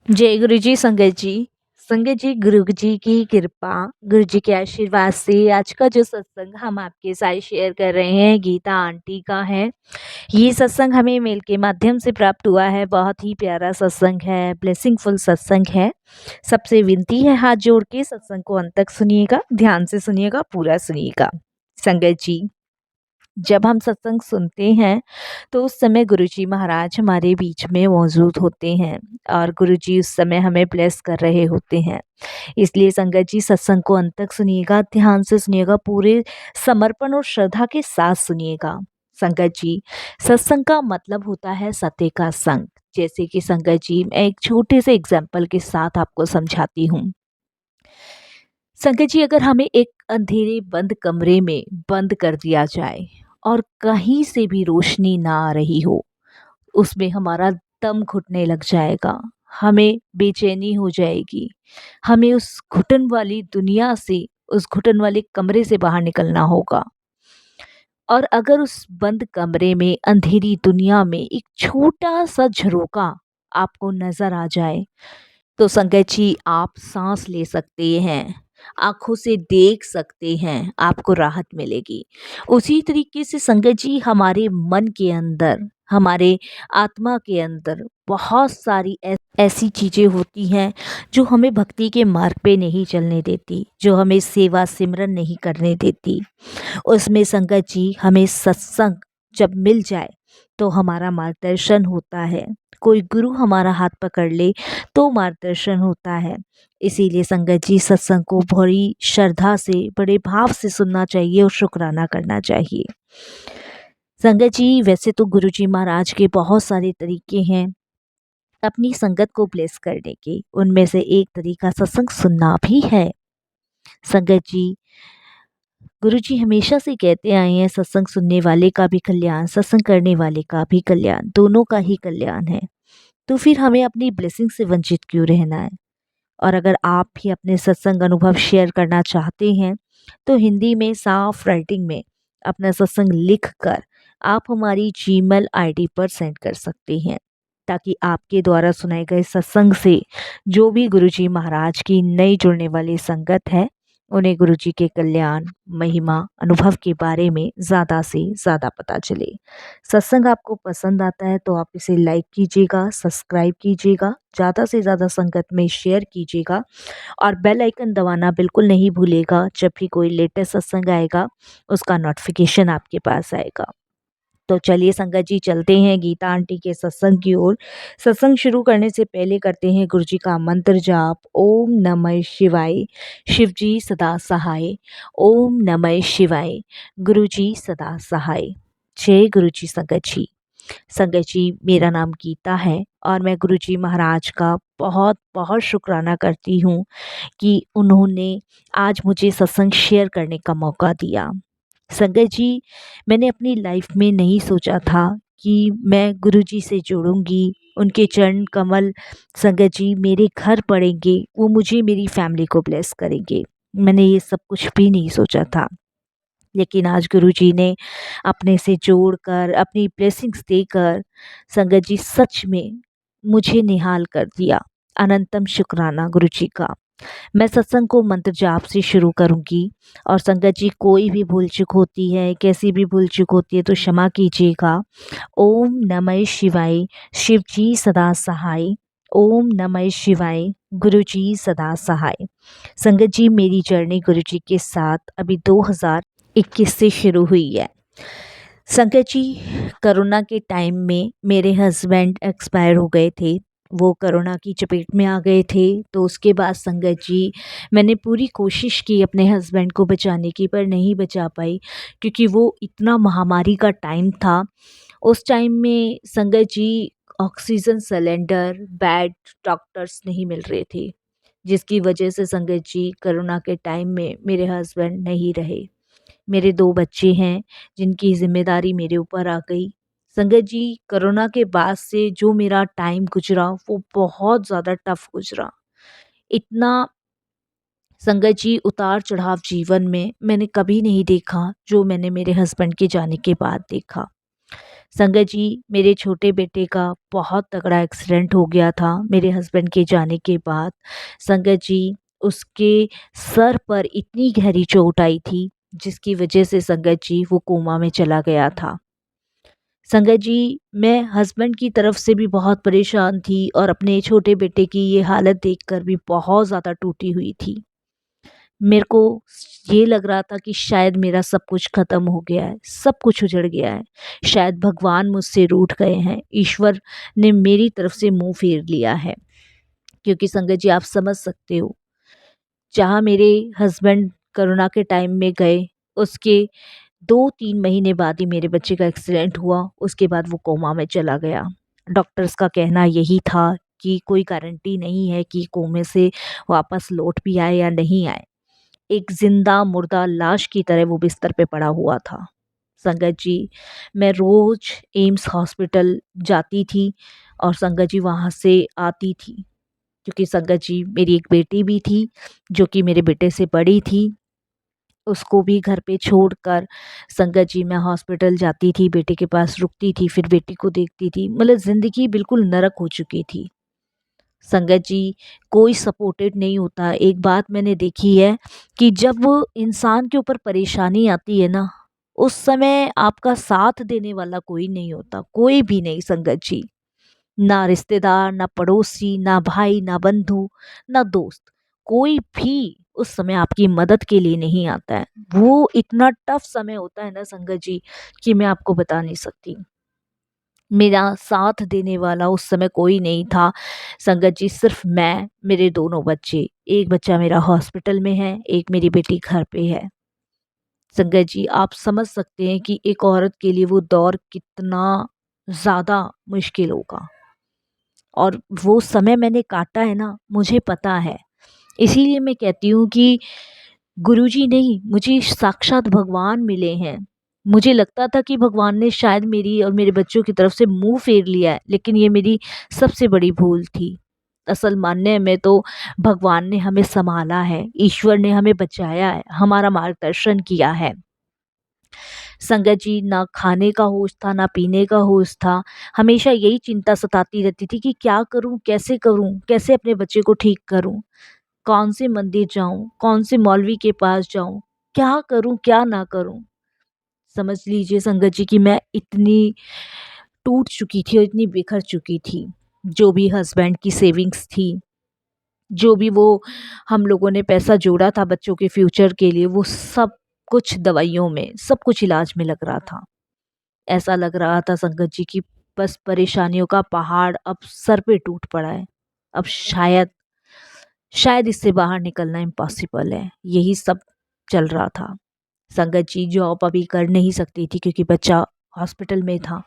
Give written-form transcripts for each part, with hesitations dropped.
जय गुरु जी। संगत जी, गुरु जी की कृपा, गुरु जी के आशीर्वाद से आज का जो सत्संग हम आपके साथ शेयर कर रहे हैं गीता आंटी का है। ये सत्संग हमें मेल के माध्यम से प्राप्त हुआ है। बहुत ही प्यारा सत्संग है, ब्लेसिंगफुल सत्संग है। सबसे विनती है हाथ जोड़ के सत्संग को अंत तक सुनिएगा, ध्यान से सुनिएगा, पूरा सुनिएगा। संगत जी, जब हम सत्संग सुनते हैं तो उस समय गुरुजी महाराज हमारे बीच में मौजूद होते हैं और गुरुजी उस समय हमें ब्लेस कर रहे होते हैं। इसलिए संगत जी, सत्संग को अंत तक सुनिएगा, ध्यान से सुनिएगा, पूरे समर्पण और श्रद्धा के साथ सुनिएगा। संगत जी, सत्संग का मतलब होता है सत्य का संग। जैसे कि संगत जी, मैं एक छोटे से एग्जाम्पल के साथ आपको समझाती हूँ। संगत जी, अगर हमें एक अंधेरे बंद कमरे में बंद कर दिया जाए और कहीं से भी रोशनी ना आ रही हो, उसमें हमारा दम घुटने लग जाएगा, हमें बेचैनी हो जाएगी, हमें उस घुटन वाली दुनिया से, उस घुटन वाले कमरे से बाहर निकलना होगा। और अगर उस बंद कमरे में, अंधेरी दुनिया में एक छोटा सा झरोका आपको नजर आ जाए, तो संगत जी, आप सांस ले सकते हैं, आँखों से देख सकते हैं, आपको राहत मिलेगी। उसी तरीके से संगत जी, हमारे मन के अंदर, हमारे आत्मा के अंदर बहुत सारी ऐसी चीज़ें होती हैं जो हमें भक्ति के मार्ग पे नहीं चलने देती, जो हमें सेवा सिमरन नहीं करने देती। उसमें संगत जी, हमें सत्संग जब मिल जाए तो हमारा मार्गदर्शन होता है। कोई गुरु हमारा हाथ पकड़ ले तो मार्गदर्शन होता है। इसीलिए संगत जी, सत्संग को बड़ी श्रद्धा से, बड़े भाव से सुनना चाहिए और शुक्राना करना चाहिए। संगत जी, वैसे तो गुरु जी महाराज के बहुत सारे तरीके हैं अपनी संगत को ब्लेस करने के। उनमें से एक तरीका सत्संग सुनना भी है। संगत जी, गुरुजी हमेशा से कहते आए हैं, सत्संग सुनने वाले का भी कल्याण, सत्संग करने वाले का भी कल्याण, दोनों का ही कल्याण है। तो फिर हमें अपनी ब्लेसिंग से वंचित क्यों रहना है। और अगर आप भी अपने सत्संग अनुभव शेयर करना चाहते हैं तो हिंदी में साफ राइटिंग में अपना सत्संग लिख कर आप हमारी जीमेल आईडी पर सेंड कर सकते हैं, ताकि आपके द्वारा सुनाए गए सत्संग से जो भी गुरुजी महाराज की नई जुड़ने वाली संगत है, उन्हें गुरुजी के कल्याण, महिमा, अनुभव के बारे में ज़्यादा से ज़्यादा पता चले। सत्संग आपको पसंद आता है तो आप इसे लाइक कीजिएगा, सब्सक्राइब कीजिएगा, ज़्यादा से ज़्यादा संगत में शेयर कीजिएगा और बेल आइकन दबाना बिल्कुल नहीं भूलिएगा। जब भी कोई लेटेस्ट सत्संग आएगा उसका नोटिफिकेशन आपके पास आएगा। तो चलिए संगत जी, चलते हैं गीता आंटी के सत्संग की ओर। सत्संग शुरू करने से पहले करते हैं गुरु जी का मंत्र जाप। ओम नमः शिवाय, शिव जी सदा सहाय। ओम नमः शिवाय, गुरु जी सदा सहाय। जय गुरु जी। संगत जी, संगत जी, मेरा नाम गीता है और मैं गुरु जी महाराज का बहुत बहुत शुक्राना करती हूँ कि उन्होंने आज मुझे सत्संग शेयर करने का मौका दिया। संगत जी, मैंने अपनी लाइफ में नहीं सोचा था कि मैं गुरुजी से जुड़ूंगी, उनके चरण कमल संगत जी मेरे घर पड़ेंगे, वो मुझे, मेरी फैमिली को ब्लेस करेंगे। मैंने ये सब कुछ भी नहीं सोचा था, लेकिन आज गुरुजी ने अपने से जोड़कर, अपनी ब्लेसिंग्स देकर संगत जी सच में मुझे निहाल कर दिया। अनंतम शुक्राना गुरुजी का। मैं सत्संग को मंत्र जाप से शुरू करूंगी और संगत जी, कोई भी भूल चूक होती है, कैसी भी भूल चूक होती है तो क्षमा कीजिएगा। ओम नमः शिवाय, शिव जी सदा सहाय। ओम नमः शिवाय, गुरु जी सदा सहाय। संगत जी, मेरी जर्नी गुरु जी के साथ अभी 2021 से शुरू हुई है। संगत जी, कोरोना के टाइम में मेरे हस्बैंड एक्सपायर हो गए थे, वो कोरोना की चपेट में आ गए थे। तो उसके बाद संगत जी, मैंने पूरी कोशिश की अपने हस्बैंड को बचाने की, पर नहीं बचा पाई, क्योंकि वो इतना महामारी का टाइम था। उस टाइम में संगत जी, ऑक्सीजन सिलेंडर, बेड, डॉक्टर्स नहीं मिल रहे थे, जिसकी वजह से संगत जी कोरोना के टाइम में मेरे हस्बैंड नहीं रहे। मेरे 2 बच्चे हैं जिनकी ज़िम्मेदारी मेरे ऊपर आ गई। संगत जी, कोरोना के बाद से जो मेरा टाइम गुज़रा वो बहुत ज़्यादा टफ़ गुज़रा। इतना संगत जी, उतार-चढ़ाव जीवन में मैंने कभी नहीं देखा जो मैंने मेरे हस्बैंड के जाने के बाद देखा। संगत जी, मेरे छोटे बेटे का बहुत तगड़ा एक्सीडेंट हो गया था मेरे हस्बैंड के जाने के बाद। संगत जी, उसके सर पर इतनी गहरी चोट आई थी जिसकी वजह से संगत जी वो कोमा में चला गया था। संगत जी, मैं हस्बैंड की तरफ से भी बहुत परेशान थी और अपने छोटे बेटे की ये हालत देखकर भी बहुत ज़्यादा टूटी हुई थी। मेरे को ये लग रहा था कि शायद मेरा सब कुछ ख़त्म हो गया है, सब कुछ उजड़ गया है। शायद भगवान मुझसे रूठ गए हैं, ईश्वर ने मेरी तरफ से मुँह फेर लिया है। क्योंकि संगत जी, आप समझ सकते हो, जहाँ मेरे हस्बैंड कोरोना के टाइम में गए, उसके 2-3 महीने बाद ही मेरे बच्चे का एक्सीडेंट हुआ, उसके बाद वो कोमा में चला गया। डॉक्टर्स का कहना यही था कि कोई गारंटी नहीं है कि कोमे से वापस लौट भी आए या नहीं आए। एक ज़िंदा मुर्दा लाश की तरह वो बिस्तर पे पड़ा हुआ था। संगत जी, मैं रोज़ एम्स हॉस्पिटल जाती थी और संगत जी वहाँ से आती थी, क्योंकि संगत जी मेरी एक बेटी भी थी जो कि मेरे बेटे से बड़ी थी। उसको भी घर पे छोड़कर संगत जी मैं हॉस्पिटल जाती थी, बेटे के पास रुकती थी, फिर बेटी को देखती थी। मतलब ज़िंदगी बिल्कुल नरक हो चुकी थी। संगत जी, कोई सपोर्टेड नहीं होता। एक बात मैंने देखी है कि जब इंसान के ऊपर परेशानी आती है ना, उस समय आपका साथ देने वाला कोई नहीं होता, कोई भी नहीं संगत जी। ना रिश्तेदार, ना पड़ोसी, ना भाई, ना बंधु, ना दोस्त, कोई भी उस समय आपकी मदद के लिए नहीं आता है। वो इतना टफ समय होता है ना संगत जी, कि मैं आपको बता नहीं सकती। मेरा साथ देने वाला उस समय कोई नहीं था संगत जी, सिर्फ मैं, मेरे दोनों बच्चे। एक बच्चा मेरा हॉस्पिटल में है, एक मेरी बेटी घर पे है। संगत जी, आप समझ सकते हैं कि एक औरत के लिए वो दौर कितना ज़्यादा मुश्किल होगा, और वो समय मैंने काटा है ना, मुझे पता है। इसीलिए मैं कहती हूँ कि गुरुजी नहीं, मुझे साक्षात भगवान मिले हैं। मुझे लगता था कि भगवान ने शायद मेरी और मेरे बच्चों की तरफ से मुँह फेर लिया है, लेकिन ये मेरी सबसे बड़ी भूल थी। असल मानने में तो भगवान ने हमें सँभाला है, ईश्वर ने हमें बचाया है, हमारा मार्गदर्शन किया है। संगत जी, ना खाने का होश था, ना पीने का होश था। हमेशा यही चिंता सताती रहती थी कि क्या करूँ, कैसे करूँ? कैसे अपने बच्चे को ठीक करूँ? कौन से मंदिर जाऊँ? कौन से मौलवी के पास जाऊँ? क्या करूँ, क्या ना करूँ? समझ लीजिए संगत जी कि मैं इतनी टूट चुकी थी और इतनी बिखर चुकी थी। जो भी हस्बैंड की सेविंग्स थी, जो भी वो हम लोगों ने पैसा जोड़ा था बच्चों के फ्यूचर के लिए, वो सब कुछ दवाइयों में, सब कुछ इलाज में लग रहा था। ऐसा लग रहा था संगत जी कि बस परेशानियों का पहाड़ अब सर पे टूट पड़ा है। अब शायद शायद इससे बाहर निकलना इम्पॉसिबल है। यही सब चल रहा था। संगत जी, जॉब अभी कर नहीं सकती थी क्योंकि बच्चा हॉस्पिटल में था।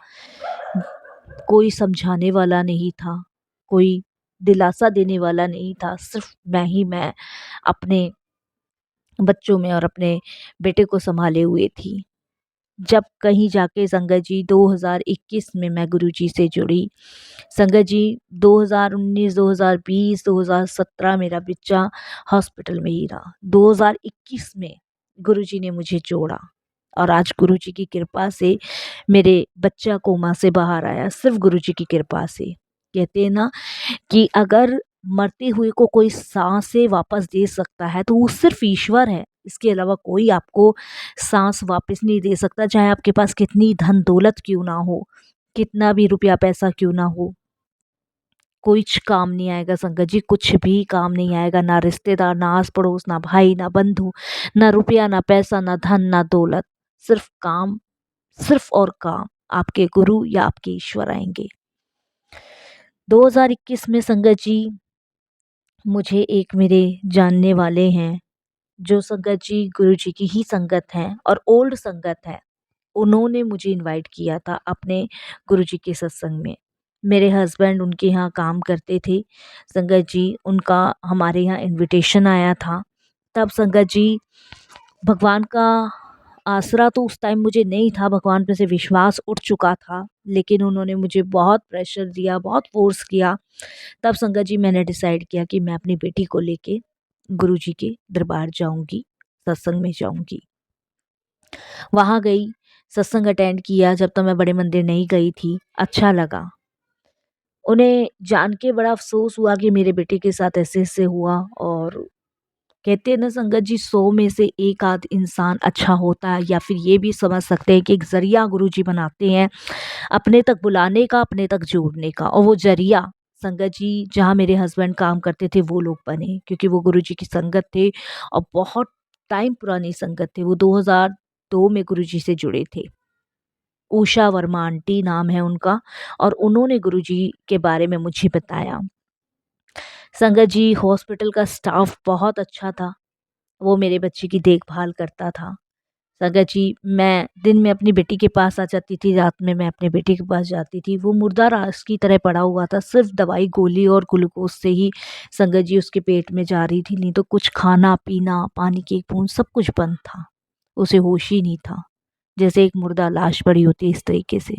कोई समझाने वाला नहीं था, कोई दिलासा देने वाला नहीं था। सिर्फ मैं अपने बच्चों में और अपने बेटे को सँभाले हुए थी। जब कहीं जाके संगत जी 2021 में मैं गुरुजी से जुड़ी। संगत जी, 2019, 2020, 2017 मेरा बच्चा हॉस्पिटल में ही रहा। 2021 में गुरुजी ने मुझे जोड़ा और आज गुरुजी की कृपा से मेरे बच्चा कोमा से बाहर आया, सिर्फ गुरुजी की कृपा से। कहते हैं ना कि अगर मरते हुए को कोई सांसें वापस दे सकता है तो वो सिर्फ ईश्वर है। इसके अलावा कोई आपको सांस वापस नहीं दे सकता, चाहे आपके पास कितनी धन दौलत क्यों ना हो, कितना भी रुपया पैसा क्यों ना हो। कुछ काम नहीं आएगा संगत जी, कुछ भी काम नहीं आएगा। ना रिश्तेदार, ना आस पड़ोस, ना भाई, ना बंधु, ना रुपया, ना पैसा, ना धन, ना दौलत। सिर्फ काम, सिर्फ और काम। आपके गुरु या आपके ईश्वर आएंगे। 2021 में संगत जी, मुझे एक मेरे जानने वाले हैं जो संगत जी गुरुजी की ही संगत हैं और ओल्ड संगत है। उन्होंने मुझे इनवाइट किया था अपने गुरुजी के सत्संग में। मेरे हस्बैंड उनके यहाँ काम करते थे। संगत जी, उनका हमारे यहाँ इनविटेशन आया था। तब संगत जी, भगवान का आसरा तो उस टाइम मुझे नहीं था, भगवान पे से विश्वास उठ चुका था, लेकिन उन्होंने मुझे बहुत प्रेशर दिया, बहुत फ़ोर्स किया। तब संगत जी मैंने डिसाइड किया कि मैं अपनी बेटी को लेके गुरुजी के दरबार जाऊँगी, सत्संग में जाऊँगी। वहाँ गई। सत्संग अटेंड किया जब तक मैं बड़े मंदिर नहीं गई थी, अच्छा लगा। उन्हें जान के बड़ा अफ़सोस हुआ कि मेरे बेटे के साथ ऐसे-ऐसे हुआ। और कहते हैं ना संगत जी, 100 में से 1 आध इंसान अच्छा होता है, या फिर ये भी समझ सकते हैं कि एक ज़रिया गुरुजी बनाते हैं अपने तक बुलाने का, अपने तक जोड़ने का। और वो ज़रिया संगत जी जहाँ मेरे हस्बैंड काम करते थे वो लोग बने, क्योंकि वो गुरुजी की संगत थे और बहुत टाइम पुरानी संगत थे। वो 2002 में गुरुजी से जुड़े थे। उषा वर्मा आंटी नाम है उनका, और उन्होंने गुरुजी के बारे में मुझे बताया। संगत जी हॉस्पिटल का स्टाफ बहुत अच्छा था। वो मेरे बच्चे की देखभाल करता था। संगत जी मैं दिन में अपनी बेटी के पास आ जाती थी, रात में मैं अपने बेटे के पास जाती थी। वो मुर्दा रास की तरह पड़ा हुआ था, सिर्फ दवाई, गोली और ग्लूकोज से ही संगत जी उसके पेट में जा रही थी, नहीं तो कुछ खाना पीना, पानी की एक बूंद, सब कुछ बंद था। उसे होश ही नहीं था, जैसे एक मुर्दा लाश पड़ी होती है इस तरीके से।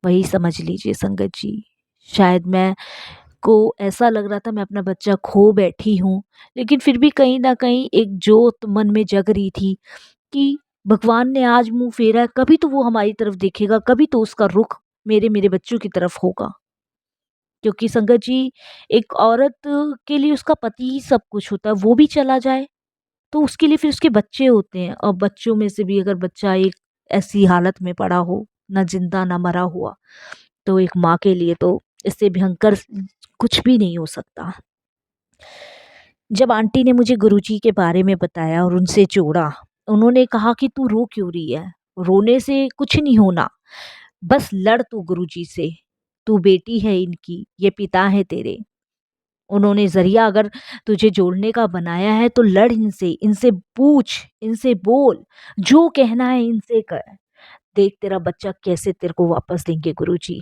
वही समझ लीजिए संगत जी। शायद मैं को ऐसा लग रहा था मैं अपना बच्चा खो बैठी हूँ, लेकिन फिर भी कहीं न कहीं एक जोत मन में जग रही थी कि भगवान ने आज मुँह फेरा है, कभी तो वो हमारी तरफ देखेगा, कभी तो उसका रुख मेरे बच्चों की तरफ होगा। क्योंकि संगत जी एक औरत के लिए उसका पति ही सब कुछ होता है, वो भी चला जाए तो उसके लिए फिर उसके बच्चे होते हैं, और बच्चों में से भी अगर बच्चा एक ऐसी हालत में पड़ा हो, ना ज़िंदा ना मरा हुआ, तो एक माँ के लिए तो इससे भयंकर कुछ भी नहीं हो सकता। जब आंटी ने मुझे गुरुजी के बारे में बताया और उनसे जोड़ा, उन्होंने कहा कि तू रो क्यों रही है? रोने से कुछ नहीं होना, बस लड़ तू गुरुजी से। तू बेटी है इनकी, ये पिता है तेरे। उन्होंने ज़रिया अगर तुझे जोड़ने का बनाया है तो लड़ इनसे, इनसे पूछ, इनसे बोल, जो कहना है इनसे कर। देख तेरा बच्चा कैसे तेरे को वापस देंगे गुरुजी।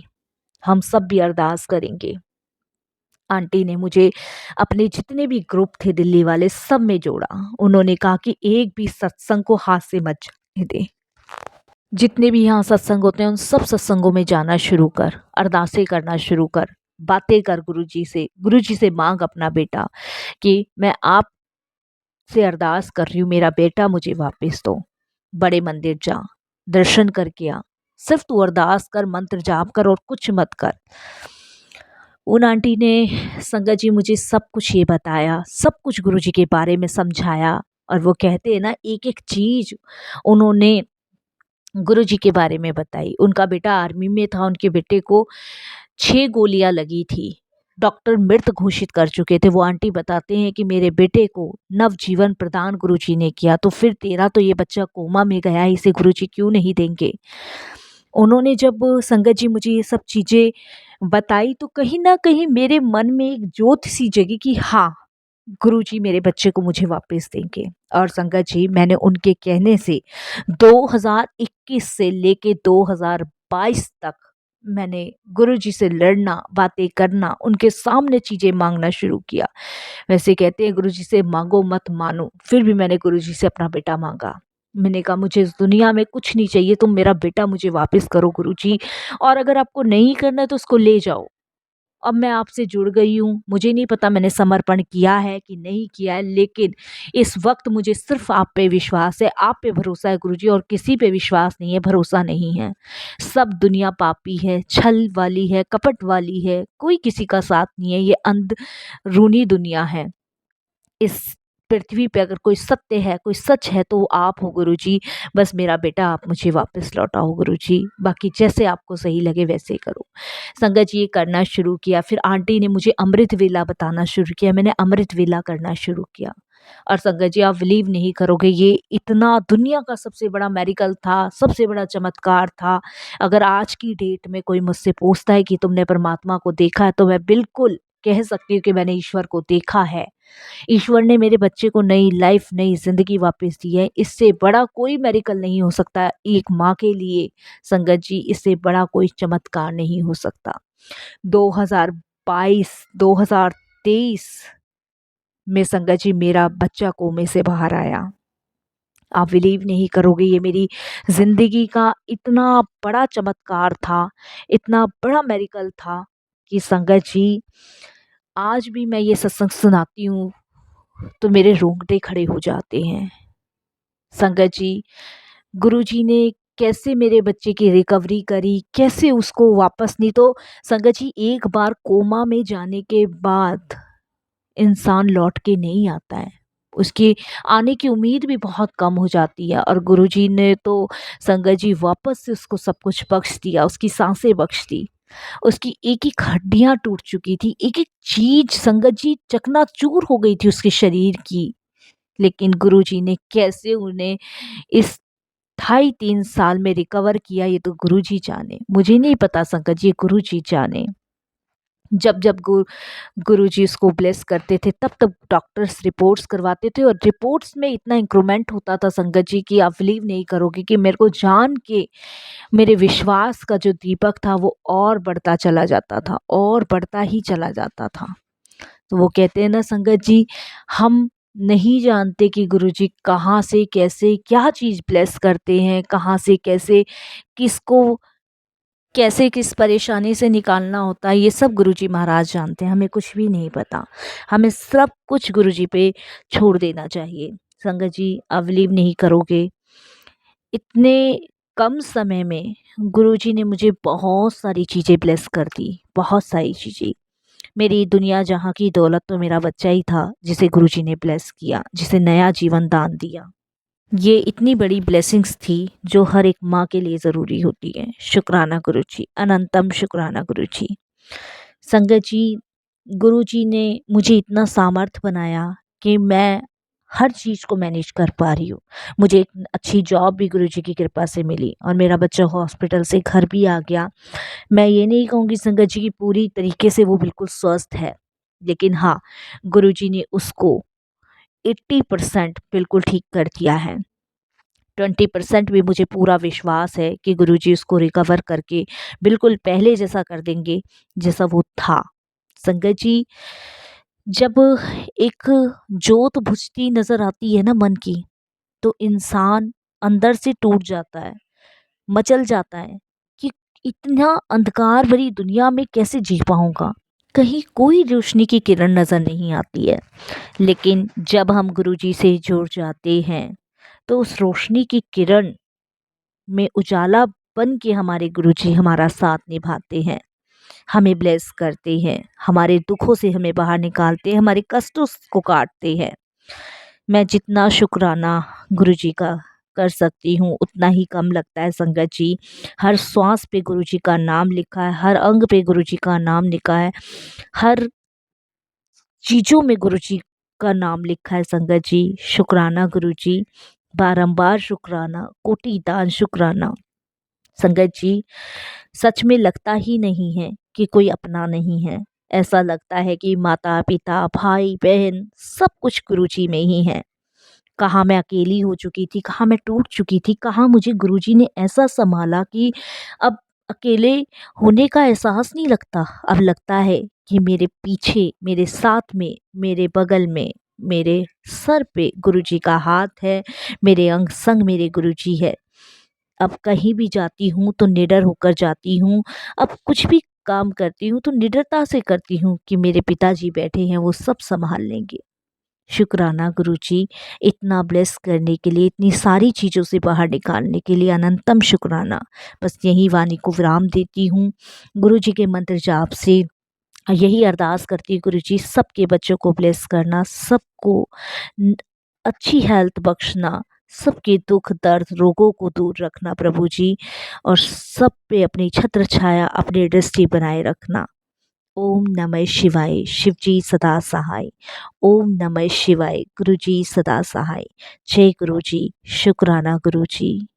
हम सब भी अरदास करेंगे। आंटी ने मुझे अपने जितने भी ग्रुप थे दिल्ली वाले, सब में जोड़ा। उन्होंने कहा कि एक भी सत्संग को हाथ से मत जाने दे। जितने भी यहाँ सत्संग होते हैं उन सब सत्संगों में जाना शुरू कर, अरदासें करना शुरू कर, बातें कर गुरुजी से मांग अपना बेटा कि मैं आपसे अरदास कर रही हूँ, मेरा बेटा मुझे वापस दो। बड़े मंदिर जा, दर्शन करके आ, सिर्फ तू अरदास कर, मंत्र जाप कर और कुछ मत कर। उन आंटी ने संगत जी मुझे सब कुछ ये बताया, सब कुछ गुरुजी के बारे में समझाया। और वो कहते हैं ना, एक एक चीज उन्होंने गुरुजी के बारे में बताई। उनका बेटा आर्मी में था, उनके बेटे को 6 गोलियां लगी थी, डॉक्टर मृत घोषित कर चुके थे। वो आंटी बताते हैं कि मेरे बेटे को नवजीवन प्रदान गुरुजी ने किया, तो फिर तेरा तो ये बच्चा कोमा में गया है, इसे गुरुजी क्यों नहीं देंगे। उन्होंने जब संगत जी मुझे ये सब चीज़ें बताई तो कहीं न कहीं मेरे मन में एक जोत सी जगी कि हाँ, गुरुजी मेरे बच्चे को मुझे वापस देंगे। और संगत जी मैंने उनके कहने से 2021 से लेके 2022 तक मैंने गुरुजी से लड़ना, बातें करना, उनके सामने चीज़ें माँगना शुरू किया। वैसे कहते हैं गुरुजी से मांगो मत मानो, फिर भी मैंने गुरुजी से अपना बेटा मांगा। मैंने कहा मुझे इस दुनिया में कुछ नहीं चाहिए, तुम मेरा बेटा मुझे वापस करो गुरुजी, और अगर आपको नहीं करना है तो उसको ले जाओ। अब मैं आपसे जुड़ गई हूँ, मुझे नहीं पता मैंने समर्पण किया है कि नहीं किया है, लेकिन इस वक्त मुझे सिर्फ आप पे विश्वास है, आप पे भरोसा है गुरुजी, और किसी पे विश्वास नहीं है, भरोसा नहीं है। सब दुनिया पापी है, छल वाली है, कपट वाली है, कोई किसी का साथ नहीं है। ये अंधरूनी दुनिया है। इस पृथ्वी पे अगर कोई सत्य है, कोई सच है, तो वो आप हो गुरुजी। बस मेरा बेटा आप मुझे वापस लौटाओ गुरुजी, बाकी जैसे आपको सही लगे वैसे करो। संगत जी ये करना शुरू किया। फिर आंटी ने मुझे अमृत वेला बताना शुरू किया, मैंने अमृत वेला करना शुरू किया। और संगत जी आप बिलीव नहीं करोगे, ये इतना दुनिया का सबसे बड़ा मेरिकल था, सबसे बड़ा चमत्कार था। अगर आज की डेट में कोई मुझसे पूछता है कि तुमने परमात्मा को देखा है, तो मैं बिल्कुल कह सकती हूँ कि मैंने ईश्वर को देखा है। ईश्वर ने मेरे बच्चे को नई लाइफ, नई ज़िंदगी वापस दी है। इससे बड़ा कोई मेरिकल नहीं हो सकता एक माँ के लिए संगत जी, इससे बड़ा कोई चमत्कार नहीं हो सकता। 2022, 2023 में संगत जी मेरा बच्चा कोमे से बाहर आया। आप बिलीव नहीं करोगे, ये मेरी ज़िंदगी का इतना बड़ा चमत्कार था, इतना बड़ा मेरिकल था कि संगत जी आज भी मैं ये सत्संग सुनाती हूँ तो मेरे रोंगटे खड़े हो जाते हैं। संगत जी, गुरुजी ने कैसे मेरे बच्चे की रिकवरी करी, कैसे उसको वापस, नहीं तो संगत जी एक बार कोमा में जाने के बाद इंसान लौट के नहीं आता है। उसकी आने की उम्मीद भी बहुत कम हो जाती है, और गुरुजी ने तो संगत जी वापस से उसको सब कुछ बख्श दिया, उसकी सांसें बख्श दी। उसकी एक-एक हड्डियाँ टूट चुकी थी, एक-एक चीज़ संगत जी चकनाचूर हो गई थी उसके शरीर की। लेकिन गुरुजी ने कैसे उन्हें इस ढाई 3 साल में रिकवर किया, ये तो गुरुजी जाने। मुझे नहीं पता संगत जी, गुरुजी जाने। जब गुरुजी उसको ब्लेस करते थे, तब डॉक्टर्स रिपोर्ट्स करवाते थे, और रिपोर्ट्स में इतना इंक्रीमेंट होता था संगत जी कि आप बिलीव नहीं करोगे, कि मेरे को जान के मेरे विश्वास का जो दीपक था वो और बढ़ता चला जाता था, और बढ़ता ही चला जाता था। तो वो कहते हैं ना संगत जी, हम नहीं जानते कि गुरुजी कहाँ से कैसे क्या चीज़ ब्लेस करते हैं, कहाँ से कैसे किसको कैसे किस परेशानी से निकालना होता है, ये सब गुरुजी महाराज जानते हैं, हमें कुछ भी नहीं पता। हमें सब कुछ गुरुजी पे छोड़ देना चाहिए। संगत जी, आप बिलीव नहीं करोगे, इतने कम समय में गुरुजी ने मुझे बहुत सारी चीज़ें ब्लेस कर दी, बहुत सारी चीज़ें। मेरी दुनिया जहाँ की दौलत तो मेरा बच्चा ही था, जिसे गुरुजी ने ब्लेस किया, जिसे नया जीवन दान दिया। ये इतनी बड़ी ब्लेसिंग्स थी जो हर एक माँ के लिए ज़रूरी होती है। शुक्राना गुरुजी, अनंतम शुक्राना गुरुजी। संगत जी, गुरुजी ने मुझे इतना सामर्थ बनाया कि मैं हर चीज़ को मैनेज कर पा रही हूँ। मुझे एक अच्छी जॉब भी गुरुजी की कृपा से मिली, और मेरा बच्चा हॉस्पिटल से घर भी आ गया। मैं ये नहीं कहूँगी संगत जी कि पूरी तरीके से वो बिल्कुल स्वस्थ है, लेकिन हाँ, गुरुजी ने उसको 80% बिल्कुल ठीक कर दिया है। 20% भी मुझे पूरा विश्वास है कि गुरुजी उसको रिकवर करके बिल्कुल पहले जैसा कर देंगे, जैसा वो था। संगत जी, जब एक जोत बुझती नज़र आती है ना मन की, तो इंसान अंदर से टूट जाता है, मचल जाता है कि इतना अंधकार भरी दुनिया में कैसे जी पाऊँगा? कहीं कोई रोशनी की किरण नज़र नहीं आती है। लेकिन जब हम गुरुजी से जुड़ जाते हैं, तो उस रोशनी की किरण में उजाला बन के हमारे गुरुजी हमारा साथ निभाते हैं, हमें ब्लेस करते हैं, हमारे दुखों से हमें बाहर निकालते हैं, हमारे कष्टों को काटते हैं। मैं जितना शुक्राना गुरुजी का कर सकती हूँ उतना ही कम लगता है संगत जी। हर श्वास पे गुरुजी का नाम लिखा है, हर अंग पे गुरुजी का नाम लिखा है, हर चीज़ों में गुरुजी का नाम लिखा है संगत जी। शुक्राना गुरुजी, बारंबार शुक्राना, कोटि दान शुक्राना। संगत जी, सच में लगता ही नहीं है कि कोई अपना नहीं है। ऐसा लगता है कि माता पिता भाई बहन सब कुछ गुरुजी में ही है। कहाँ मैं अकेली हो चुकी थी, कहाँ मैं टूट चुकी थी, कहाँ मुझे गुरुजी ने ऐसा संभाला कि अब अकेले होने का एहसास नहीं लगता। अब लगता है कि मेरे पीछे, मेरे साथ में, मेरे बगल में, मेरे सर पे गुरुजी का हाथ है, मेरे अंग संग मेरे गुरुजी है। अब कहीं भी जाती हूँ तो निडर होकर जाती हूँ। अब कुछ भी काम करती हूँ तो निडरता से करती हूँ कि मेरे पिताजी बैठे हैं, वो सब सँभाल लेंगे। शुक्राना गुरुजी, इतना ब्लेस करने के लिए, इतनी सारी चीज़ों से बाहर निकालने के लिए अनंतम शुक्राना। बस यही वाणी को विराम देती हूँ। गुरुजी के मंत्र जाप से यही अरदास करती हूँ, गुरुजी सबके बच्चों को ब्लेस करना, सबको अच्छी हेल्थ बख्शना, सबके दुख दर्द रोगों को दूर रखना प्रभु जी, और सब पे अपनी छत्र छाया, अपनी दृष्टि बनाए रखना। ओम नमः शिवाय, शिव जी सदा सहाय। ओम नमः शिवाय, गुरु जी सदा सहाय। जय गुरु जी, शुक्राना गुरु जी।